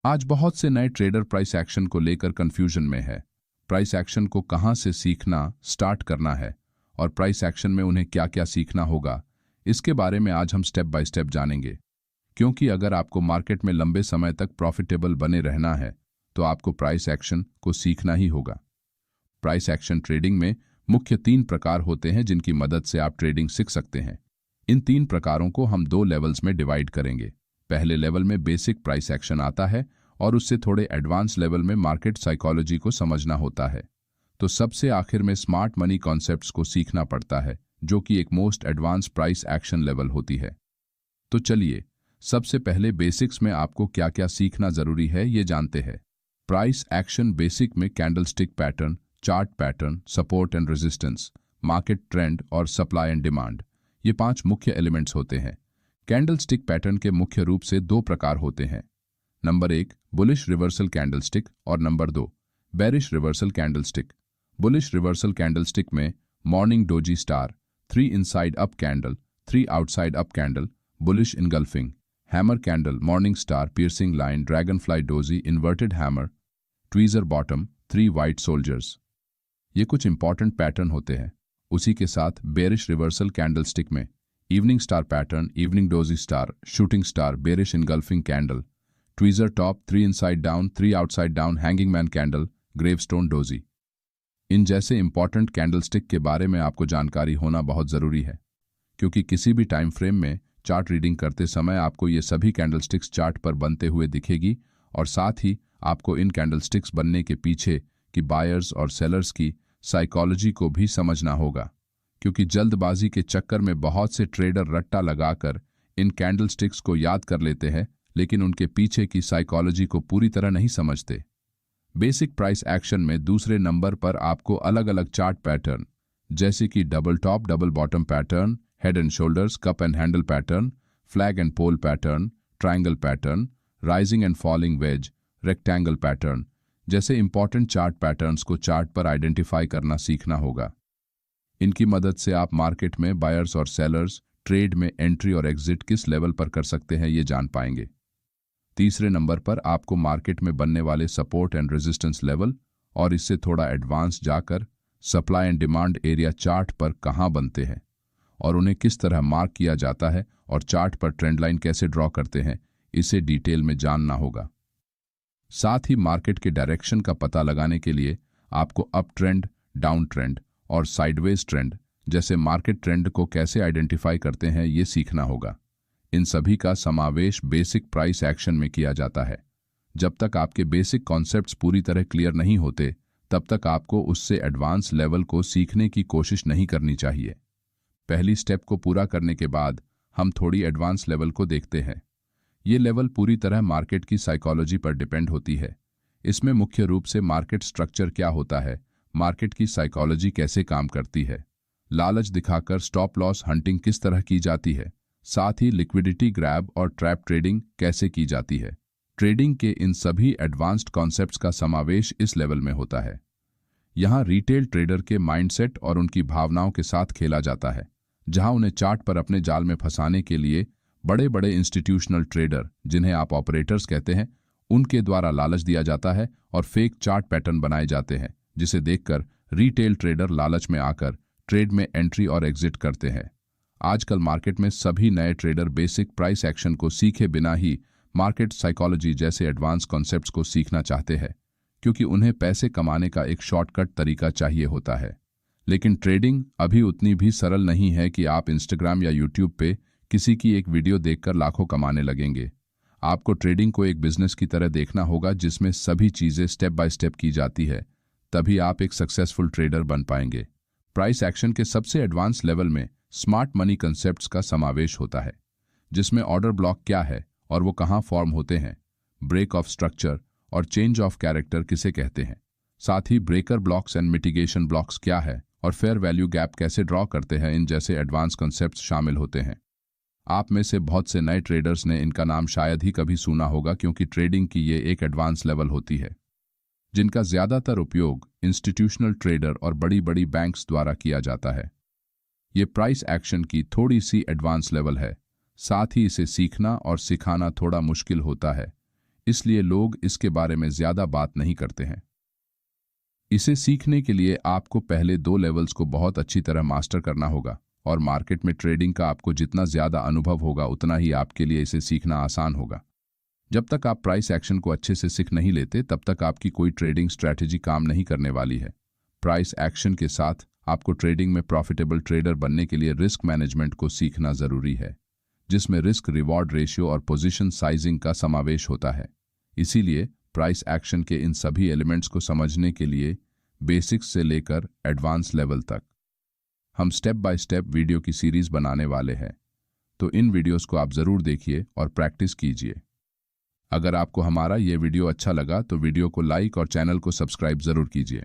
आज बहुत से नए ट्रेडर प्राइस एक्शन को लेकर कंफ्यूजन में है। प्राइस एक्शन को कहां से सीखना स्टार्ट करना है और प्राइस एक्शन में उन्हें क्या क्या सीखना होगा, इसके बारे में आज हम स्टेप बाय स्टेप जानेंगे। क्योंकि अगर आपको मार्केट में लंबे समय तक प्रॉफिटेबल बने रहना है तो आपको प्राइस एक्शन को सीखना ही होगा। प्राइस एक्शन ट्रेडिंग में मुख्य 3 प्रकार होते हैं जिनकी मदद से आप ट्रेडिंग सीख सकते हैं। इन 3 प्रकारों को हम 2 लेवल्स में डिवाइड करेंगे। पहले लेवल में बेसिक प्राइस एक्शन आता है और उससे थोड़े एडवांस लेवल में मार्केट साइकोलॉजी को समझना होता है। तो सबसे आखिर में स्मार्ट मनी कॉन्सेप्ट्स को सीखना पड़ता है, जो कि एक most advance price action level होती है। तो चलिए सबसे पहले बेसिक्स में आपको क्या क्या सीखना जरूरी है ये जानते हैं। प्राइस एक्शन बेसिक में candlestick pattern, chart pattern, support and resistance, market trend और सप्लाई एंड डिमांड, ये 5 मुख्य एलिमेंट्स होते हैं। कैंडलस्टिक पैटर्न के मुख्य रूप से 2 प्रकार होते हैं। नंबर 1 बुलिश रिवर्सल कैंडलस्टिक और number 2 bearish reversal candlestick. Bullish reversal candlestick में morning doji star, 3 inside up candle, 3 outside up candle, bullish engulfing, hammer candle, morning star, piercing line, dragonfly doji, inverted hammer, tweezer bottom, 3 white soldiers, ये कुछ important pattern होते हैं। उसी के साथ bearish reversal candlestick में evening star pattern, evening doji star, shooting star, bearish engulfing candle, tweezer top, 3 inside down, 3 outside down, hanging man candle, gravestone doji. इन जैसे इंपॉर्टेंट कैंडलस्टिक के बारे में आपको जानकारी होना बहुत जरूरी है, क्योंकि किसी भी टाइम फ्रेम में चार्ट रीडिंग करते समय आपको ये सभी कैंडलस्टिक्स चार्ट पर बनते हुए दिखेगी और साथ ही आपको इन कैंडलस्टिक्स बनने के पीछे की बायर्स और सेलर्स की साइकोलॉजी को भी समझना होगा, क्योंकि जल्दबाजी के चक्कर में बहुत से ट्रेडर रट्टा लगाकर इन कैंडलस्टिक्स को याद कर लेते हैं, लेकिन उनके पीछे की साइकोलॉजी को पूरी तरह नहीं समझते। बेसिक प्राइस एक्शन में दूसरे नंबर पर आपको अलग अलग चार्ट पैटर्न जैसे कि double top double bottom pattern, head and shoulders, cup and handle pattern, flag and pole pattern, triangle pattern, rising and falling wedge, rectangle pattern जैसे इंपॉर्टेंट चार्ट पैटर्न्स को चार्ट पर identify करना सीखना होगा। इनकी मदद से आप मार्केट में बायर्स और सेलर्स ट्रेड में एंट्री और एग्जिट किस लेवल पर कर सकते हैं ये जान पाएंगे। तीसरे नंबर पर आपको मार्केट में बनने वाले सपोर्ट एंड रेजिस्टेंस लेवल और इससे थोड़ा एडवांस जाकर supply and demand area chart पर कहां बनते हैं और उन्हें किस तरह मार्क किया जाता है और चार्ट पर ट्रेंड लाइन कैसे ड्रॉ करते हैं, इसे डिटेल में जानना होगा। साथ ही मार्केट के डायरेक्शन का पता लगाने के लिए आपको अप ट्रेंड, डाउन ट्रेंड और साइडवेज ट्रेंड जैसे मार्केट ट्रेंड को कैसे आइडेंटिफाई करते हैं ये सीखना होगा। इन सभी का समावेश बेसिक प्राइस एक्शन में किया जाता है। जब तक आपके बेसिक कॉन्सेप्ट्स पूरी तरह क्लियर नहीं होते तब तक आपको उससे एडवांस लेवल को सीखने की कोशिश नहीं करनी चाहिए। पहली स्टेप को पूरा करने के बाद हम थोड़ी एडवांस लेवल को देखते हैं। ये लेवल पूरी तरह मार्केट की साइकोलॉजी पर डिपेंड होती है। इसमें मुख्य रूप से मार्केट स्ट्रक्चर क्या होता है, मार्केट की साइकोलॉजी कैसे काम करती है, लालच दिखाकर स्टॉप लॉस हंटिंग किस तरह की जाती है, साथ ही लिक्विडिटी ग्रैब और ट्रैप ट्रेडिंग कैसे की जाती है। ट्रेडिंग के इन सभी एडवांस्ड कॉन्सेप्ट्स का समावेश इस लेवल में होता है। यहाँ रिटेल ट्रेडर के माइंडसेट और उनकी भावनाओं के साथ खेला जाता है, जहां उन्हें चार्ट पर अपने जाल में फंसाने के लिए बड़े बड़े इंस्टीट्यूशनल ट्रेडर, जिन्हें आप ऑपरेटर्स कहते हैं, उनके द्वारा लालच दिया जाता है और फेक चार्ट पैटर्न बनाए जाते हैं, जिसे देखकर रिटेल ट्रेडर लालच में आकर ट्रेड में एंट्री और एग्जिट करते हैं। आजकल मार्केट में सभी नए ट्रेडर बेसिक प्राइस एक्शन को सीखे बिना ही मार्केट साइकोलॉजी जैसे एडवांस कॉन्सेप्ट्स को सीखना चाहते हैं, क्योंकि उन्हें पैसे कमाने का एक शॉर्टकट तरीका चाहिए होता है। लेकिन ट्रेडिंग अभी उतनी भी सरल नहीं है कि आप इंस्टाग्राम या यूट्यूब पे किसी की एक वीडियो देखकर लाखों कमाने लगेंगे। आपको ट्रेडिंग को एक बिजनेस की तरह देखना होगा, जिसमें सभी चीजें स्टेप बाय स्टेप की जाती है, तभी आप एक सक्सेसफुल ट्रेडर बन पाएंगे। प्राइस एक्शन के सबसे एडवांस लेवल में स्मार्ट मनी कंसेप्ट्स का समावेश होता है, जिसमें ऑर्डर ब्लॉक क्या है और वो कहाँ फॉर्म होते हैं, ब्रेक ऑफ स्ट्रक्चर और चेंज ऑफ कैरेक्टर किसे कहते हैं, साथ ही breaker blocks and mitigation blocks क्या है और फेयर वैल्यू गैप कैसे ड्रॉ करते हैं, इन जैसे एडवांस कंसेप्ट्स शामिल होते हैं। आप में से बहुत से नए ट्रेडर्स ने इनका नाम शायद ही कभी सुना होगा, क्योंकि ट्रेडिंग की ये एक एडवांस लेवल होती है जिनका ज्यादातर उपयोग इंस्टीट्यूशनल ट्रेडर और बड़ी बड़ी बैंक्स द्वारा किया जाता है। ये प्राइस एक्शन की थोड़ी सी एडवांस लेवल है, साथ ही इसे सीखना और सिखाना थोड़ा मुश्किल होता है। इसलिए लोग इसके बारे में ज़्यादा बात नहीं करते हैं। इसे सीखने के लिए आपको पहले 2 लेवल्स को बहुत अच्छी तरह मास्टर करना होगा, और मार्केट में ट्रेडिंग का आपको जितना ज़्यादा अनुभव होगा उतना ही आपके लिए इसे सीखना आसान होगा। जब तक आप प्राइस एक्शन को अच्छे से सीख नहीं लेते तब तक आपकी कोई ट्रेडिंग स्ट्रैटेजी काम नहीं करने वाली है। प्राइस एक्शन के साथ आपको ट्रेडिंग में प्रॉफिटेबल ट्रेडर बनने के लिए रिस्क मैनेजमेंट को सीखना ज़रूरी है, जिसमें रिस्क रिवॉर्ड रेशियो और पोजीशन साइजिंग का समावेश होता है। इसीलिए प्राइस एक्शन के इन सभी एलिमेंट्स को समझने के लिए बेसिक्स से लेकर एडवांस लेवल तक हम स्टेप बाय स्टेप वीडियो की सीरीज बनाने वाले हैं। तो इन वीडियोस को आप ज़रूर देखिए और प्रैक्टिस कीजिए। अगर आपको हमारा ये वीडियो अच्छा लगा तो वीडियो को लाइक और चैनल को सब्सक्राइब ज़रूर कीजिए।